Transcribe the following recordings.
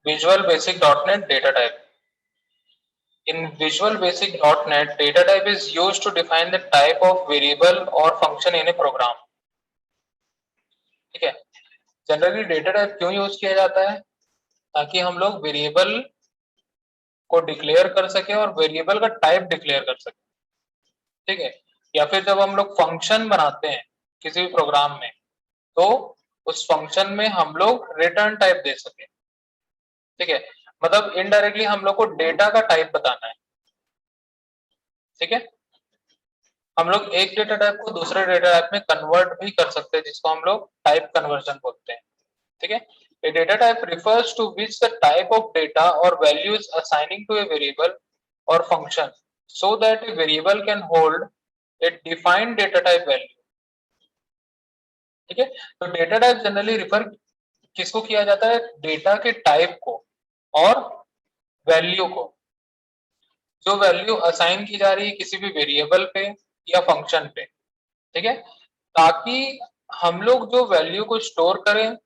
Visual Basic .NET data type. In Visual Basic .NET, data type is used to define the type of variable or function in a program. ठीक है, generally data type क्यों use किया जाता है? ताकि हम लोग variable को डिक्लेयर कर सके और वेरिएबल का टाइप डिक्लेयर कर सके, ठीक है। या फिर जब हम लोग फंक्शन बनाते हैं किसी भी प्रोग्राम में, तो उस फंक्शन में हम लोग रिटर्न टाइप दे सके, ठीक है। मतलब इनडायरेक्टली हम लोग को डेटा का टाइप बताना है, ठीक है। हम लोग एक डेटा टाइप को दूसरे डेटा टाइप में कन्वर्ट भी कर सकते हैं, जिसको हम लोग टाइप कन्वर्जन बोलते हैं, ठीक है। A data type refers to which the type of data or value is assigning to a variable or function so that a variable can hold a defined data type value, ठीक है। तो data type generally refer किसको किया जाता है? Data के type को और वैल्यू को, जो वैल्यू असाइन की जा रही है किसी भी वेरिएबल पे या फंक्शन पे, ठीक है। ताकि हम लोग जो वैल्यू को स्टोर करें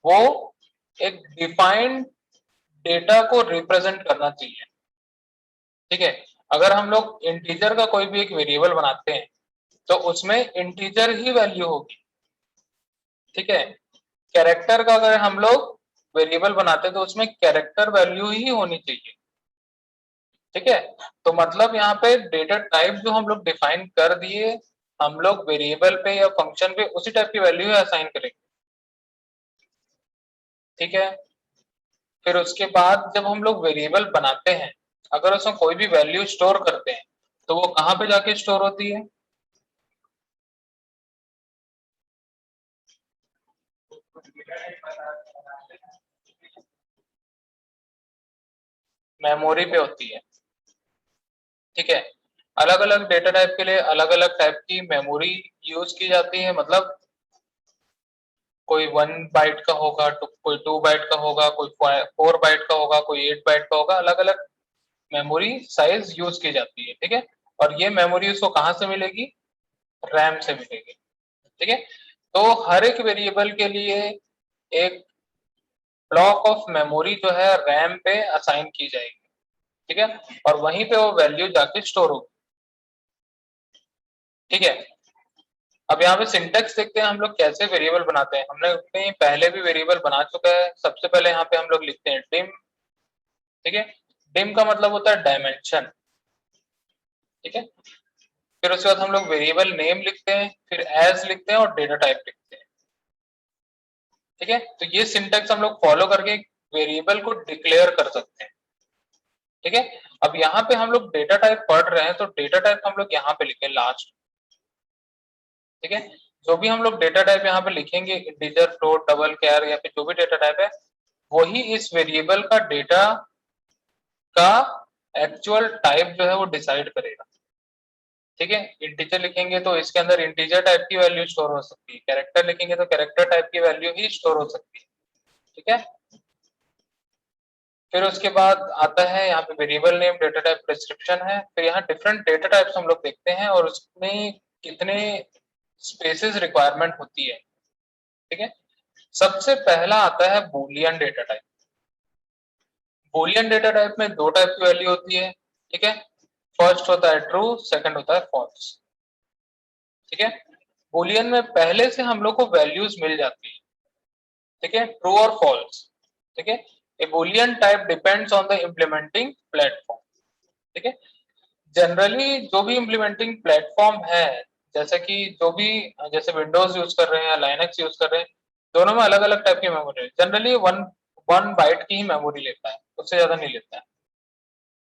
वो एक डिफाइंड डेटा को रिप्रेजेंट करना चाहिए, ठीक है। अगर हम लोग इंटीजर का कोई भी एक वेरिएबल बनाते हैं तो उसमें इंटीजर ही वैल्यू होगी, ठीक है। कैरेक्टर का अगर हम लोग वेरिएबल बनाते हैं तो उसमें कैरेक्टर वैल्यू ही होनी चाहिए, ठीक है। तो मतलब यहाँ पे डेटा टाइप जो हम लोग डिफाइन कर दिए, हम लोग वेरिएबल पे या फंक्शन पे उसी टाइप की वैल्यू असाइन करेंगे, ठीक है। फिर उसके बाद जब हम लोग वेरिएबल बनाते हैं, अगर उसमें कोई भी वैल्यू स्टोर करते हैं तो वो कहाँ पे जाके स्टोर होती है? मेमोरी पे होती है, ठीक है। अलग अलग डेटा टाइप के लिए अलग अलग टाइप की मेमोरी यूज की जाती है। मतलब कोई 1 बाइट का होगा, कोई 2 बाइट का होगा, कोई 4 बाइट का होगा, कोई 8 बाइट का होगा। अलग अलग मेमोरी साइज यूज की जाती है, ठीक है। और ये मेमोरी उसको कहाँ से मिलेगी? रैम से मिलेगी, ठीक है। तो हर एक वेरिएबल के लिए एक ब्लॉक ऑफ मेमोरी जो है रैम पे असाइन की जाएगी, ठीक है। और वहीं पे वो वैल्यू जाके स्टोर होगी, ठीक है। अब यहाँ पे सिंटेक्स देखते हैं हम लोग कैसे वेरिएबल बनाते हैं। हमने कहीं पहले भी वेरिएबल बना चुका है। सबसे पहले यहाँ पे हम लोग लिखते हैं डिम, ठीक है। डिम का मतलब होता है डायमेंशन, ठीक है। फिर उसके बाद हम लोग वेरिएबल नेम लिखते हैं, फिर एज लिखते हैं और डेटा टाइप लिखते हैं, ठीक है। तो ये सिंटेक्स हम लोग फॉलो करके वेरिएबल को डिक्लेयर कर सकते हैं, ठीक है। अब यहाँ पे हम लोग डेटा टाइप पढ़ रहे हैं तो डेटा टाइप हम लोग यहाँ पे लिखे लास्ट, ठीक है। जो भी हम लोग डेटा टाइप यहाँ पे लिखेंगे, इंटीजर, फ्लोट, डबल, कैर या फिर जो भी डेटा टाइप है, वही इस वेरिएबल का डेटा का एक्चुअल टाइप जो है वो डिसाइड करेगा, ठीक है। इंटीजर लिखेंगे तो इसके अंदर इंटीजर टाइप की वैल्यू स्टोर हो सकती है, कैरेक्टर लिखेंगे तो कैरेक्टर टाइप की वैल्यू ही स्टोर हो सकती है, ठीक है। फिर उसके बाद आता है यहाँ पे variable name, data type description है। फिर यहाँ डिफरेंट डेटा टाइप्स हम लोग देखते हैं और उसमें कितने स्पेसेस रिक्वायरमेंट होती है, ठीक है। सबसे पहला आता है Boolean data type. Boolean data type में 2 टाइप की वैल्यू होती है, ठीक है। फर्स्ट होता है ट्रू, सेकंड होता है फॉल्स, ठीक है। बूलियन में पहले से हम लोग को वैल्यूज मिल जाती है, ठीक है, ट्रू और फॉल्स, ठीक है। A boolean type depends on the implementing platform, ठीक है। जनरली जो भी इम्प्लीमेंटिंग प्लेटफॉर्म है, जैसे कि जो भी, जैसे विंडोज यूज कर रहे हैं या लाइनक्स यूज कर रहे हैं, दोनों में अलग अलग टाइप की मेमोरी है। जनरली वन वन बाइट की ही मेमोरी लेता है, उससे ज्यादा नहीं लेता है,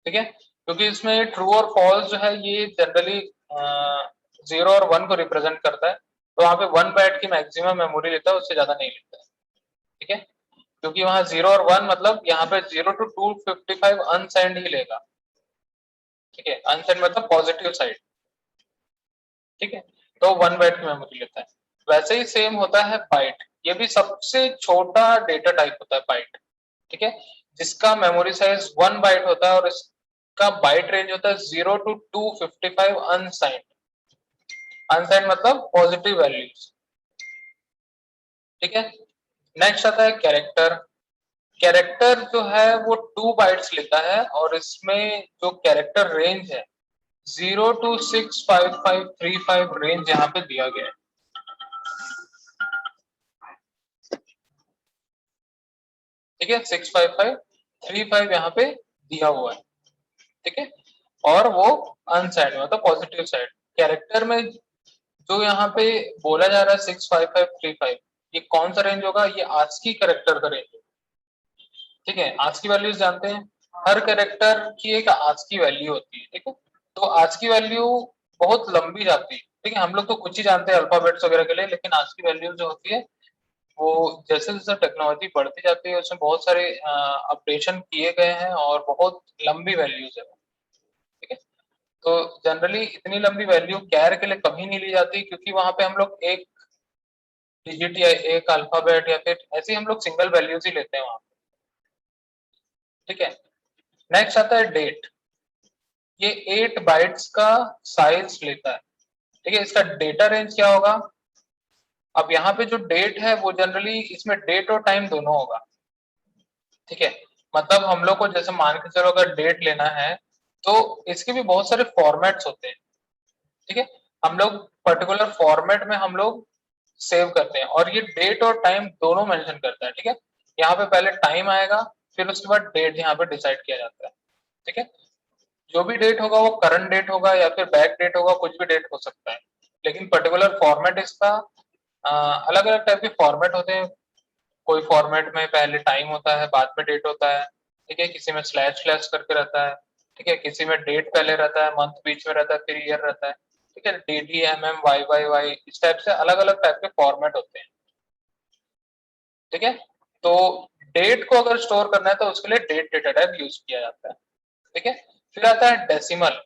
ठीक है। क्योंकि इसमें ट्रू और फॉल्स जो है ये जनरली 0 और 1 को रिप्रेजेंट करता है, तो वहाँ पे 1 बाइट की मैक्सिमम मेमोरी लेता है, उससे ज्यादा नहीं लेता है, ठीक है। क्योंकि वहाँ 0 और 1 मतलब यहाँ पे 0 to 255 अनसाइंड ही लेगा, ठीक है। अनसाइंड मतलब पॉजिटिव साइड, ठीक है। तो 1 बाइट की मेमोरी लेता है। वैसे ही सेम होता है बाइट, ये भी सबसे छोटा डेटा टाइप होता है बाइट, ठीक है। जिसका मेमोरी साइज 1 बाइट होता है और इसका बाइट रेंज होता है 0 to 255 अनसाइंड। अनसाइंड मतलब पॉजिटिव वैल्यूज, ठीक है। नेक्स्ट आता है कैरेक्टर। कैरेक्टर जो है वो 2 बाइट्स लेता है और इसमें जो कैरेक्टर रेंज है 0 to 65535 रेंज यहाँ पे दिया गया है। ठीक है, 65535 यहाँ पे दिया हुआ है। ठीक है, और वो अनसाइड में मतलब पॉजिटिव साइड कैरेक्टर में जो यहाँ पे बोला जा रहा है 65535, ये कौन सा रेंज होगा? ये आस्की कैरेक्टर का रेंज है। ठीक है, आस्की वैल्यूज जानते हैं, हर कैरेक्टर की एक आस्की वैल्यू होती है। ठीक है, तो आस्की वैल्यू बहुत लंबी जाती है। ठीक है, हम लोग तो कुछ ही जानते हैं अल्फाबेट्स वगैरह के लिए, लेकिन आस्की वैल्यू जो होती है वो जैसे जैसे टेक्नोलॉजी बढ़ती जाती है उसमें बहुत सारे अपडेशन किए गए हैं और बहुत लंबी वैल्यूज है। ठीक है, तो जनरली इतनी लंबी वैल्यू कैर के लिए कभी नहीं ली जाती, क्योंकि वहां पे हम लोग एक डिजिट या एक अल्फाबेट या फिर ऐसे हम लोग सिंगल वैल्यूज ही लेते हैं वहां पे। ठीक है, नेक्स्ट आता है डेट। ये 8 बाइट्स का साइज लेता है। ठीक है, इसका डेटा रेंज क्या होगा? अब यहाँ पे जो डेट है वो जनरली इसमें डेट और टाइम दोनों होगा। ठीक है, मतलब हम लोग को जैसे मान के चलो अगर डेट लेना है तो इसके भी बहुत सारे फॉर्मेट्स होते हैं। ठीक है, हम लोग पर्टिकुलर फॉर्मेट में हम लोग सेव करते हैं और ये डेट और टाइम दोनों मेंशन करता है। ठीक है, यहाँ पे पहले टाइम आएगा, फिर उसके बाद डेट यहाँ पे डिसाइड किया जाता है। ठीक है, जो भी डेट होगा वो करंट डेट होगा या फिर बैक डेट होगा, कुछ भी डेट हो सकता है, लेकिन पर्टिकुलर फॉर्मेट इसका अलग अलग टाइप के फॉर्मेट होते हैं। कोई फॉर्मेट में पहले टाइम होता है, बाद में डेट होता है। ठीक है, किसी में स्लैश स्लैश करके रहता है। ठीक है, किसी में डेट पहले रहता है, मंथ बीच में रहता है, फिर ईयर रहता है। ठीक है, D D M M Y Y Y इस टाइप से अलग अलग टाइप के फॉर्मेट होते हैं। ठीक है, तो डेट को अगर स्टोर करना है तो उसके लिए डेट डेटा टाइप यूज किया जाता है। ठीक है, फिर आता है डेसिमल।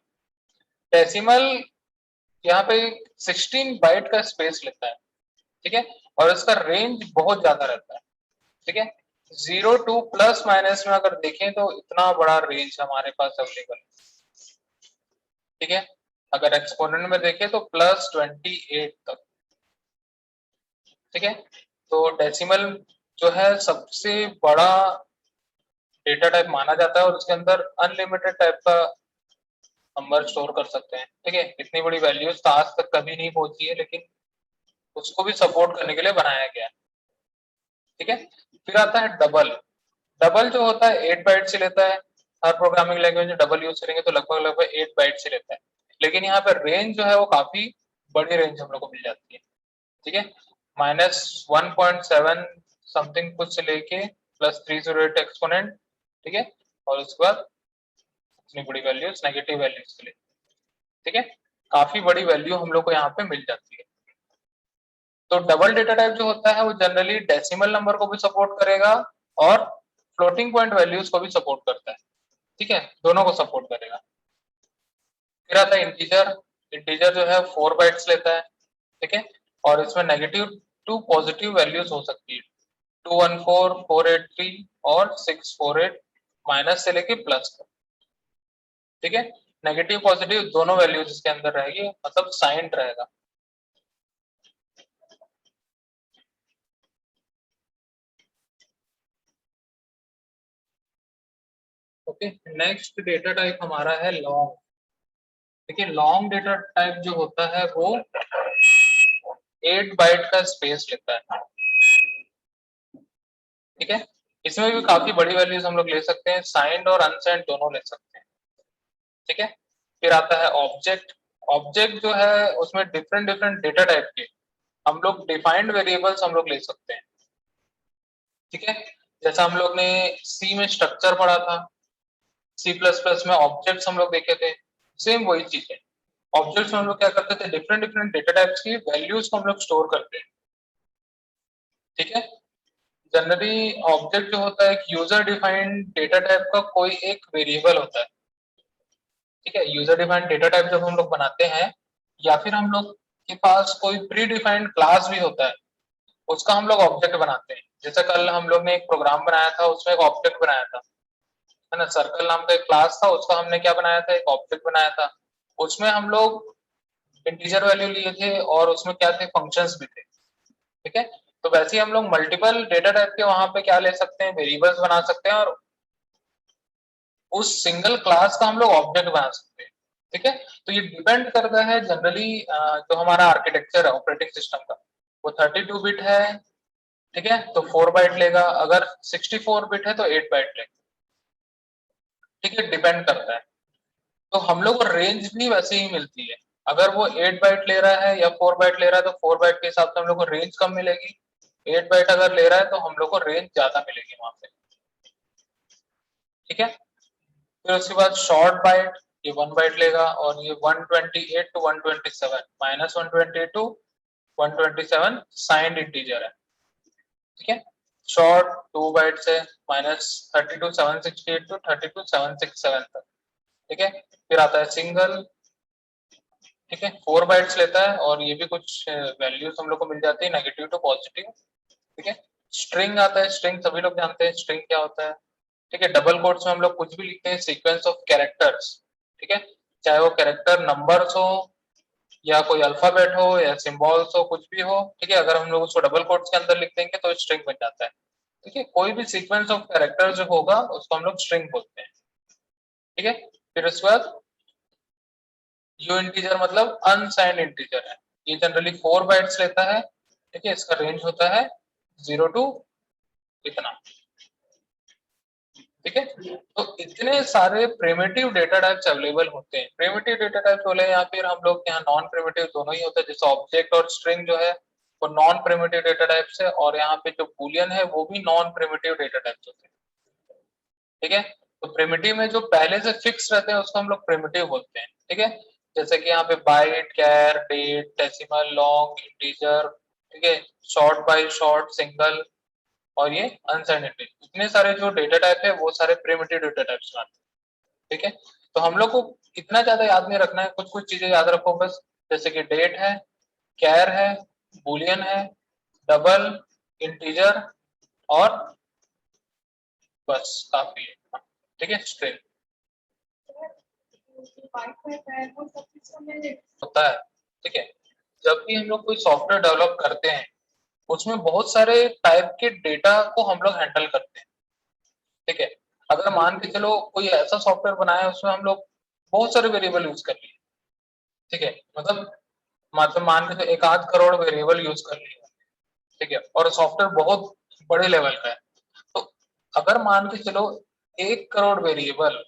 डेसिमल यहाँ पे 16 बाइट का स्पेस लेता है। ठीक है, और इसका रेंज बहुत ज्यादा रहता है। ठीक है, 0 to प्लस माइनस में अगर देखें तो इतना बड़ा रेंज हमारे पास अवेलेबल है। ठीक है, अगर एक्सपोनेंट में देखें तो +28 तक। ठीक है, तो डेसिमल जो है सबसे बड़ा डेटा टाइप माना जाता है और उसके अंदर अनलिमिटेड टाइप का नंबर स्टोर कर सकते हैं। ठीक है, इतनी बड़ी वैल्यूज तो आज तक कभी नहीं पहुंची है, लेकिन उसको भी सपोर्ट करने के लिए बनाया गया है। ठीक है, फिर आता है डबल। डबल जो होता है 8 बाइट से लेता है। हर प्रोग्रामिंग लैंग्वेज में डबल यूज करेंगे तो लगभग लगभग 8 बाइट से लेता है, लेकिन यहाँ पे रेंज जो है वो काफी बड़ी रेंज हम लोग को मिल जाती है। ठीक है, -1.7 समथिंग कुछ से लेके +308 एक्सपोनेंट। ठीक है, और उसके बाद इतनी बड़ी वैल्यूज नेगेटिव वैल्यूज के लिए। ठीक है, काफी बड़ी वैल्यू हम लोग को यहाँ पे मिल जाती है। तो डबल डेटा टाइप जो होता है वो जनरली डेसिमल नंबर को भी सपोर्ट करेगा और फ्लोटिंग पॉइंट वैल्यूज को भी सपोर्ट करता है। ठीक है, दोनों को सपोर्ट करेगा। फिर आता है इंटीजर। इंटीजर जो है 4 बाइट्स लेता है। ठीक है, और इसमें नेगेटिव टू पॉजिटिव वैल्यूज हो सकती है, 214, 483 और 648, माइनस से लेके प्लस तक। ठीक है, नेगेटिव पॉजिटिव दोनों वैल्यूज इसके अंदर रहेगी, मतलब साइंड रहेगा। ओके, नेक्स्ट डेटा टाइप हमारा है लॉन्ग। देखिए, लॉन्ग डेटा टाइप जो होता है वो 8 बाइट का स्पेस लेता है। ठीक है, इसमें भी काफी बड़ी वैल्यूज हम लोग ले सकते हैं, साइंड और अनसाइंड दोनों ले सकते हैं। ठीक है, फिर आता है ऑब्जेक्ट। ऑब्जेक्ट जो है उसमें डिफरेंट डिफरेंट डेटा टाइप के हम लोग डिफाइंड वेरिएबल्स हम लोग ले सकते हैं। ठीक है, जैसा हम लोग ने सी में स्ट्रक्चर पढ़ा था, सी प्लस प्लस में ऑब्जेक्ट्स हम लोग देखे थे, सेम वही चीज है। ऑब्जेक्ट्स में हम लोग क्या करते थे, डिफरेंट डिफरेंट डेटा टाइप्स की वैल्यूज को हम लोग स्टोर करते हैं। ठीक है, जनरली ऑब्जेक्ट जो होता है एक यूजर डिफाइंड डेटा टाइप का कोई एक वेरिएबल होता है। ठीक है, यूजर डिफाइंड डेटा टाइप जब हम लोग बनाते हैं या फिर हम लोग के पास कोई प्री डिफाइंड क्लास भी होता है, उसका हम लोग ऑब्जेक्ट बनाते हैं। जैसे कल हम लोग ने एक प्रोग्राम बनाया था, उसमें एक ऑब्जेक्ट बनाया था, है ना। सर्कल नाम का एक क्लास था, उसका हमने क्या बनाया था, एक ऑब्जेक्ट बनाया था। उसमें हम लोग इंटीजर वैल्यू लिए थे और उसमें क्या थे, फंक्शंस भी थे। ठीक है, तो वैसे ही हम लोग मल्टीपल डेटा टाइप के वहां पे क्या ले सकते हैं, वेरिएबल्स बना सकते हैं और उस सिंगल क्लास का हम लोग ऑब्जेक्ट बना सकते हैं। ठीक है, तो ये डिपेंड करता है जनरली जो हमारा आर्किटेक्चर है ऑपरेटिंग सिस्टम का, वो 32 बिट है। ठीक है, तो 4 बाइट लेगा, अगर 64 बिट है तो 8 बाइट लेगा। ठीक है, डिपेंड करता है। तो हम लोग को रेंज भी वैसे ही मिलती है, अगर वो 8 बाइट ले रहा है या 4 बाइट ले रहा है तो 4 बाइट के हिसाब से हम लोग को रेंज कम मिलेगी, 8 बाइट अगर ले रहा है तो हम लोग को रेंज ज्यादा मिलेगी वहां पे। ठीक है, फिर उसके बाद शॉर्ट बाइट, ये 1 बाइट लेगा और ये 128 to 127 minus 128 to 127 signed integer है। ठीक है, शॉर्ट 2 बाइट से माइनस 32 768 टू 32 767 तक। ठीक है, फिर आता है सिंगल। ठीक है, 4 बाइट्स लेता है और ये भी कुछ वैल्यूज हम लोग को मिल जाती है नेगेटिव टू पॉजिटिव। ठीक है, स्ट्रिंग आता है, स्ट्रिंग सभी लोग जानते हैं स्ट्रिंग क्या होता है। ठीक है, डबल कोट्स में हम लोग कुछ भी लिखते हैं, सीक्वेंस ऑफ कैरेक्टर्स। ठीक है, चाहे वो कैरेक्टर नंबर्स हो या कोई अल्फाबेट हो या सिंबल्स हो, कुछ भी हो। ठीक है, अगर हम लोग उसको डबल कोट्स के अंदर लिख देंगे तो स्ट्रिंग बन जाता है। ठीक है, कोई भी सीक्वेंस ऑफ कैरेक्टर जो होगा उसको हम लोग स्ट्रिंग बोलते हैं। ठीक है, फिर उसके बाद यू इंटीजर मतलब अनसाइंड इंटीजर है, ये जनरली 4 बाइट्स लेता है। ठीक है, इसका रेंज होता है 0 टू इतना। ठीक है, तो इतने सारे प्रिमिटिव डेटा टाइप्स अवेलेबल होते हैं। प्रिमिटिव डेटा टाइप्स बोले या फिर हम लोग यहाँ नॉन प्रिमिटिव दोनों ही होते हैं, जैसे ऑब्जेक्ट और स्ट्रिंग जो है वो नॉन प्रिमिटिव डेटा टाइप्स है, और यहाँ पे जो बूलियन है वो भी नॉन प्रिमिटिव डेटा टाइप्स होते हैं। ठीक है, तो प्रिमिटिव में जो पहले से फिक्स रहते हैं उसको हम लोग प्रिमिटिव बोलते हैं। ठीक है, जैसे कि यहाँ पे बाइट, कैर, डेट, डेसिमल, लॉन्ग, इंटीजर। ठीक है, शॉर्ट बाई शॉर्ट, सिंगल और ये अनसर्टेनिटी, इतने सारे जो डेटा टाइप है वो सारे प्रिमिटिव डेटा टाइप्स में आते हैं। ठीक है, तो हम लोग को इतना ज्यादा याद नहीं रखना है, कुछ कुछ चीजें याद रखो बस, जैसे कि डेट है, कैर है, बुलियन है, डबल, इंटीजर और बस काफी है। ठीक है, स्ट्रिंग होता है। ठीक है, जब भी हम लोग कोई सॉफ्टवेयर डेवलप करते हैं उसमें बहुत सारे टाइप के डेटा को हम लोग हैंडल करते हैं। ठीक है, अगर मान के चलो कोई ऐसा सॉफ्टवेयर बनाया उसमें हम लोग बहुत सारे वेरिएबल यूज कर लिए। ठीक है, मतलब मान के तो 1 आध करोड़ वेरिएबल यूज कर लिए। ठीक है, और सॉफ्टवेयर बहुत बड़े लेवल का है, तो अगर मान के चलो 1 करोड़ वेरिएबल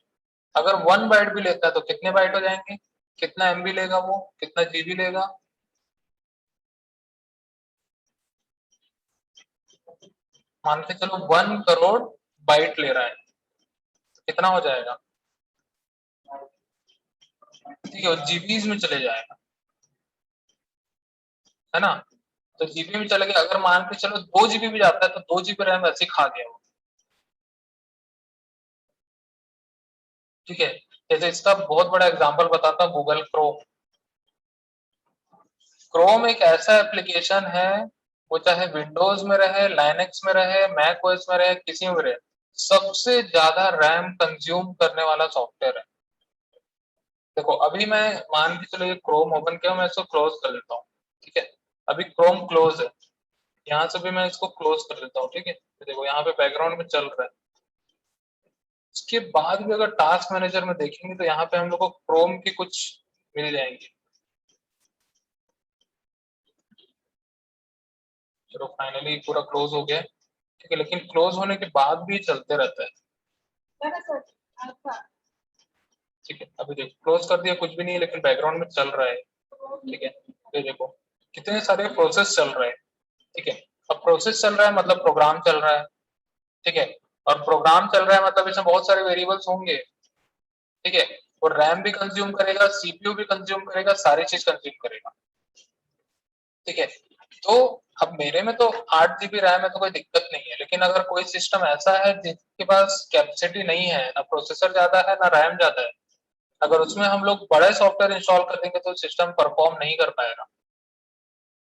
अगर 1 बाइट भी लेता है तो कितने बाइट हो जाएंगे, कितना एमबी लेगा, वो कितना जीबी लेगा। मान के चलो 1 करोड़ बाइट ले रहा है, कितना हो जाएगा। ठीक है, जीबीज में चले जाएगा, है ना। तो जीबी में चले गए, अगर मान के चलो 2 जीबी भी जाता है तो 2 जीबी रैम ऐसे ही खा गया वो। ठीक है, जैसे इसका बहुत बड़ा एग्जांपल बताता हूँ, गूगल क्रोम। क्रोम एक ऐसा एप्लीकेशन है, वो चाहे विंडोज में रहे, लाइनेक्स में रहे, मैक ओएस में रहे, किसी में रहे, सबसे ज्यादा रैम कंज्यूम करने वाला सॉफ्टवेयर है। देखो अभी मैं मान के चलो ये क्रोम ओपन किया, मैं इसको क्लोज कर देता हूँ। ठीक है, अभी क्रोम क्लोज है, यहाँ से भी मैं इसको क्लोज कर देता हूँ। ठीक है, तो देखो यहाँ पे बैकग्राउंड में चल रहा है। उसके बाद भी अगर टास्क मैनेजर में देखेंगे तो यहाँ पे हम लोग को क्रोम की कुछ मिल जाएंगे। चलो फाइनली पूरा क्लोज हो गया। ठीक है, लेकिन क्लोज होने के बाद भी चलते रहता है। ठीक है, अभी देखो क्लोज कर दिया, कुछ भी नहीं है, लेकिन बैकग्राउंड में चल रहा है। ठीक है, ये देखो कितने सारे प्रोसेस चल रहे हैं। ठीक है, अब प्रोसेस चल रहा है मतलब प्रोग्राम चल रहा है। ठीक है, और प्रोग्राम चल रहा है मतलब इसमें बहुत सारे वेरिएबल्स होंगे। ठीक है, और रैम भी कंज्यूम करेगा, सीपीयू भी कंज्यूम करेगा, सारी चीज कंज्यूम करेगा। ठीक है, तो अब मेरे में तो 8 जीबी रैम है तो कोई दिक्कत नहीं है, लेकिन अगर कोई सिस्टम ऐसा है जिसके पास कैपेसिटी नहीं है, ना प्रोसेसर ज्यादा है ना रैम ज्यादा है, अगर उसमें हम लोग बड़े सॉफ्टवेयर इंस्टॉल कर देंगे तो सिस्टम परफॉर्म नहीं कर पाएगा।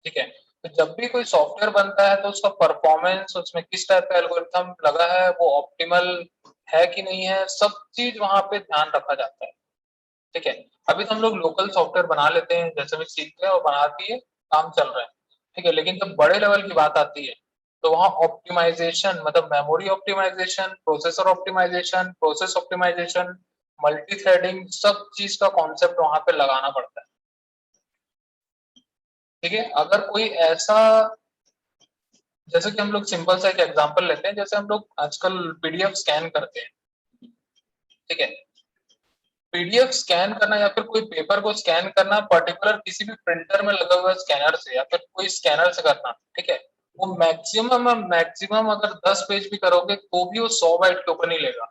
ठीक है, तो जब भी कोई सॉफ्टवेयर बनता है तो उसका परफॉर्मेंस, उसमें किस टाइप का एल्गोरिथम लगा है, वो ऑप्टिमल है कि नहीं है, सब चीज वहां पे ध्यान रखा जाता है। ठीक है, अभी तो हम लोग लोकल सॉफ्टवेयर बना लेते हैं, जैसे भी सीखते हैं और बना दिए, काम चल रहा है। ठीक है। लेकिन जब बड़े लेवल की बात आती है तो वहां ऑप्टिमाइजेशन मतलब memory optimization, processor optimization, process optimization, multi threading, सब चीज का कॉन्सेप्ट वहां पे लगाना पड़ता है। ठीक है। अगर कोई ऐसा, जैसे कि हम लोग सिंपल सा एक एग्जांपल लेते हैं, जैसे हम लोग आजकल पीडीएफ स्कैन करते हैं। ठीक है। पीडीएफ स्कैन करना या फिर कोई पेपर को स्कैन करना पर्टिकुलर किसी भी प्रिंटर में लगा हुआ स्कैनर से या फिर कोई स्कैनर से करना, ठीक है, वो मैक्सिमम अगर 10 पेज भी करोगे तो भी वो 100 बाइट के ऊपर नहीं लेगा।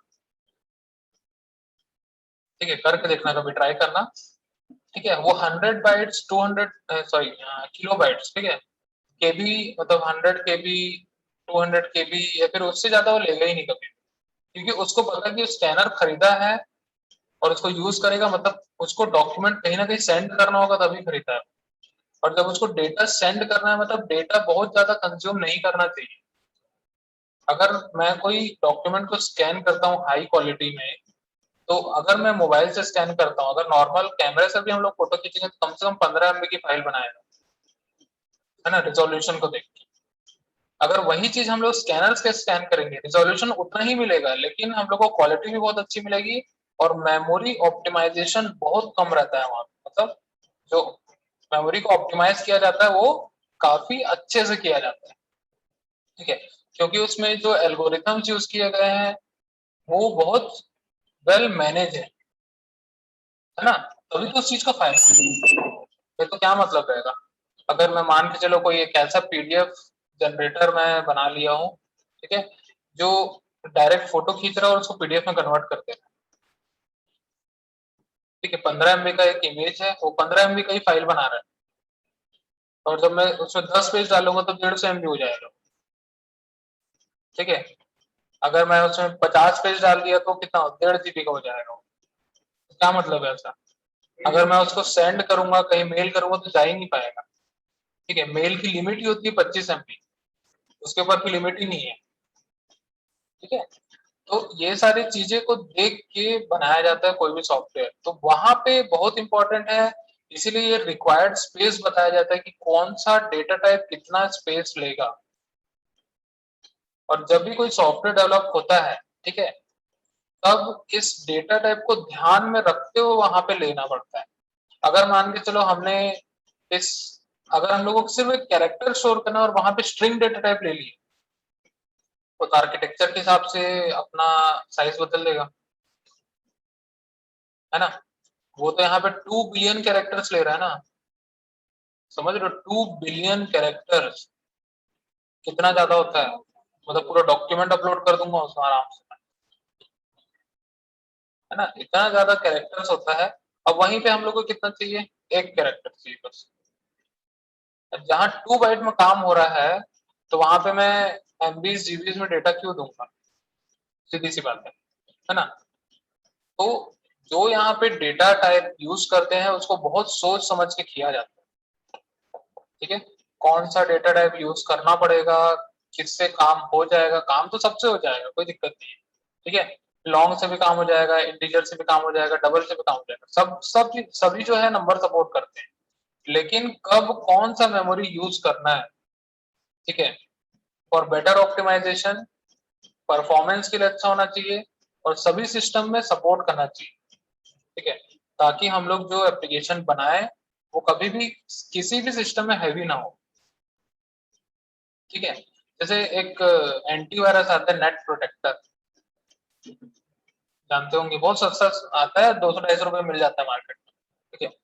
ठीक है, करके देखना, कभी ट्राई करना। ठीक है, वो 100 बाइट्स 200 सॉरी किलो बाइट्स, ठीक है, केबी मतलब 100 केबी 200 केबी या फिर उससे ज्यादा वो लेगा ही नहीं कभी, क्योंकि उसको पता है कि स्कैनर खरीदा है और उसको यूज करेगा, मतलब उसको डॉक्यूमेंट कहीं ना कहीं सेंड करना होगा तभी खरीदा है। और जब उसको डेटा सेंड करना है मतलब डेटा बहुत ज्यादा कंज्यूम नहीं करना चाहिए। अगर मैं कोई डॉक्यूमेंट को स्कैन करता हूँ हाई क्वालिटी में, तो अगर मैं मोबाइल से स्कैन करता हूँ, अगर नॉर्मल कैमरे से भी हम लोग फोटो खींचेंगे तो कम से कम 15 MB की फाइल बनाएगा, है ना, रिजोल्यूशन को देख के। अगर वही चीज हम लोग स्कैनर से स्कैन करेंगे रिजोल्यूशन उतना ही मिलेगा, लेकिन हम लोग को क्वालिटी भी बहुत अच्छी मिलेगी और मेमोरी ऑप्टिमाइजेशन बहुत कम रहता है वहां पे। मतलब जो मेमोरी को ऑप्टिमाइज किया जाता है वो काफी अच्छे से किया जाता है। ठीक है, क्योंकि उसमें जो एल्गोरिथम्स यूज किए गए हैं वो बहुत वेल मैनेज है ना, तभी तो उस चीज का फायदा है। ये तो क्या मतलब रहेगा, अगर मैं मान के चलो कोई एक ऐसा पीडीएफ जनरेटर मैं बना लिया हूँ, ठीक है, जो डायरेक्ट फोटो खींच रहा है और उसको पीडीएफ में कन्वर्ट कर दे रहा है। ठीक है, 15 MB का एक इमेज है, वो 15 MB का ही फाइल बना रहा है, और जब मैं उसमें 10 पेज डालूंगा तो 150 MB हो जाएगा। ठीक है, अगर मैं उसमें 50 पेज डाल दिया तो कितना 1.5 GB का हो जाएगा। क्या मतलब है ऐसा, अगर मैं उसको सेंड करूंगा कहीं मेल करूंगा तो जा ही नहीं पाएगा। ठीक है, मेल की लिमिट ही होती है 25 MB, उसके ऊपर की लिमिट ही नहीं है। ठीक है, तो ये सारी चीजें को देख के बनाया जाता है कोई भी सॉफ्टवेयर, तो वहां पे बहुत इंपॉर्टेंट है। इसीलिए ये रिक्वायर्ड स्पेस बताया जाता है कि कौन सा डेटा टाइप कितना स्पेस लेगा। और जब भी कोई सॉफ्टवेयर डेवलप होता है, ठीक है, तब इस डेटा टाइप को ध्यान में रखते हुए वहां पे लेना पड़ता है। अगर मान के चलो हमने इस अगर हम लोगों को सिर्फ एक कैरेक्टर स्टोर करना है और वहां पे स्ट्रिंग डेटा टाइप ले लिए, तो आर्किटेक्चर के हिसाब से अपना साइज बदल देगा, है ना। वो तो यहाँ पे 2 बिलियन कैरेक्टर्स ले रहा है ना, समझ रहे हो, 2 बिलियन कैरेक्टर्स कितना ज्यादा होता है, मतलब पूरा डॉक्यूमेंट अपलोड कर दूंगा उसमें आराम से, है ना, इतना ज्यादा कैरेक्टर्स होता है। अब वहीं पे हम लोग को कितना चाहिए, एक कैरेक्टर चाहिए बस। जहां 2 बाइट में काम हो रहा है तो वहां पे मैं एमबीज जीबीज में डेटा क्यों दूंगा, सीधी सी बात है ना। तो जो यहाँ पे डेटा टाइप यूज करते हैं उसको बहुत सोच समझ के किया जाता है। ठीक है, कौन सा डेटा टाइप यूज करना पड़ेगा, किससे काम हो जाएगा, काम तो सबसे हो जाएगा, कोई दिक्कत नहीं है। ठीक है, लॉन्ग से भी काम हो जाएगा, इंटीजर से भी काम हो जाएगा, डबल से भी काम हो जाएगा, सब सभी जो है नंबर सपोर्ट करते हैं। लेकिन कब कौन सा मेमोरी यूज करना है, ठीक है, फॉर बेटर ऑप्टिमाइजेशन, परफॉर्मेंस के लिए अच्छा होना चाहिए और सभी सिस्टम में सपोर्ट करना चाहिए। ठीक है, ताकि हम लोग जो एप्लीकेशन बनाए वो कभी भी किसी भी सिस्टम में हैवी ना हो। ठीक है, जैसे एक एंटीवायरस आता है नेट प्रोटेक्टर, जानते होंगे, बहुत सस्ता आता है, 200 250 रुपए मिल जाता है मार्केट में। ठीक है,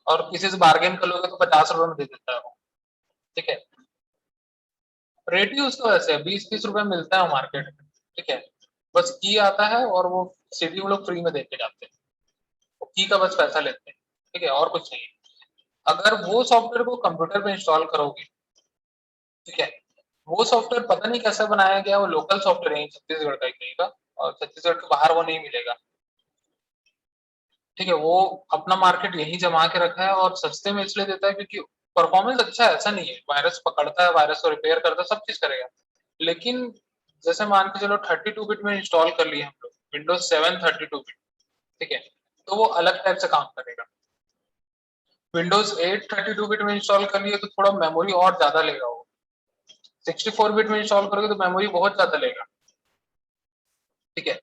और किसी से बार्गेन कर लोगे तो 50 रुपए में दे देता है वो। ठीक है, रेट ही उसका वैसे 20 30 रुपए मिलता है मार्केट में। ठीक है, बस की आता है और वो सीडी वो लोग फ्री में देके जाते हैं, वो की का बस पैसा लेते हैं। ठीक है, और कुछ नहीं। अगर वो सॉफ्टवेयर को कंप्यूटर पे इंस्टॉल करोगे, ठीक है, वो सॉफ्टवेयर पता नहीं कैसे बनाया गया, वो लोकल सॉफ्टवेयर है छत्तीसगढ़ का ही कहीं का, और छत्तीसगढ़ के बाहर वो नहीं मिलेगा। ठीक है, वो अपना मार्केट यहीं जमा के रखा है और सस्ते में इसलिए देता है क्योंकि परफॉर्मेंस अच्छा है, ऐसा नहीं है, वायरस पकड़ता है, वायरस को रिपेयर करता है, सब चीज करेगा। लेकिन जैसे मान के चलो 32 बिट में इंस्टॉल कर लिए हम लोग विंडोज 7 32 बिट, ठीक है, तो वो अलग टाइप से काम करेगा। विंडोज 8 32 बिट में इंस्टॉल कर लिए तो थोड़ा मेमोरी और ज्यादा लेगा वो। 64 बिट में इंस्टॉल करोगे तो मेमोरी बहुत ज्यादा लेगा। ठीक है,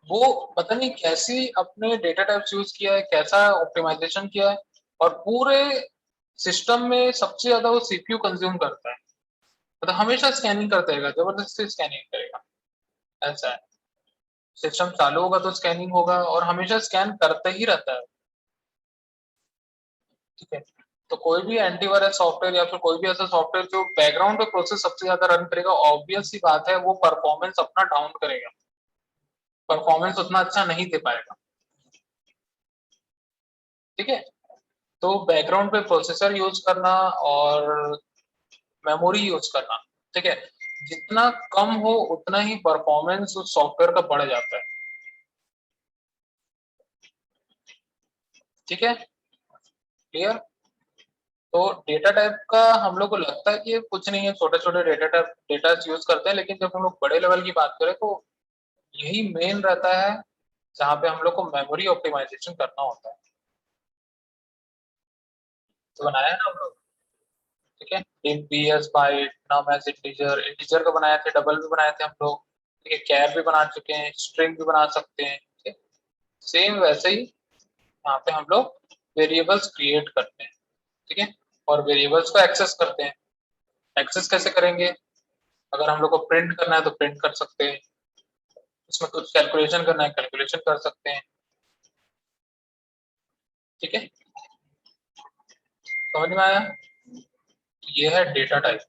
वो पता नहीं कैसी अपने डेटा टाइप्स यूज किया है, कैसा ऑप्टिमाइजेशन किया है, और पूरे सिस्टम में सबसे ज्यादा वो सीपीयू कंज्यूम करता है। मतलब हमेशा स्कैनिंग करता रहेगा, जबरदस्ती स्कैनिंग करेगा, ऐसा है। सिस्टम चालू होगा तो स्कैनिंग होगा और हमेशा स्कैन करता ही रहता है। ठीक है, तो कोई भी एंटीवायरस सॉफ्टवेयर या फिर कोई भी ऐसा सॉफ्टवेयर जो बैकग्राउंड पे प्रोसेस सबसे ज्यादा रन करेगा, ऑब्वियस सी बात है वो परफॉर्मेंस अपना डाउन करेगा, परफॉर्मेंस उतना अच्छा नहीं दे पाएगा। ठीक है, तो बैकग्राउंड पे प्रोसेसर यूज करना और मेमोरी यूज करना, ठीक है, जितना कम हो उतना ही परफॉर्मेंस उस सॉफ्टवेयर का बढ़ जाता है। ठीक है, क्लियर। तो डेटा टाइप का हम लोग को लगता है कि ये कुछ नहीं है, छोटे छोटे डेटा टाइप डेटा यूज करते हैं, लेकिन जब हम लोग बड़े लेवल की बात करें तो यही मेन रहता है जहाँ पे हम लोग को मेमोरी ऑप्टिमाइजेशन करना होता है। तो बनाया है ना हम लोग। ठीक है, in PS byte num as integer, integer का बनाए थे, डबल भी बनाए थे हम लोग। ठीक है, कैर भी बना चुके हैं, स्ट्रिंग भी बना सकते हैं। ठीक है, सेम वैसे ही यहाँ पे हम लोग वेरिएबल्स क्रिएट करते हैं। ठीक है, और वेरिएबल्स को एक्सेस करते हैं। एक्सेस कैसे करेंगे? अगर हम लोग को प्रिंट करना है तो प्रिंट कर सकते हैं, उसमें कुछ कैलकुलेशन करना है कैलकुलेशन कर सकते हैं। ठीक है, समझ में आया? ये है डेटा टाइप।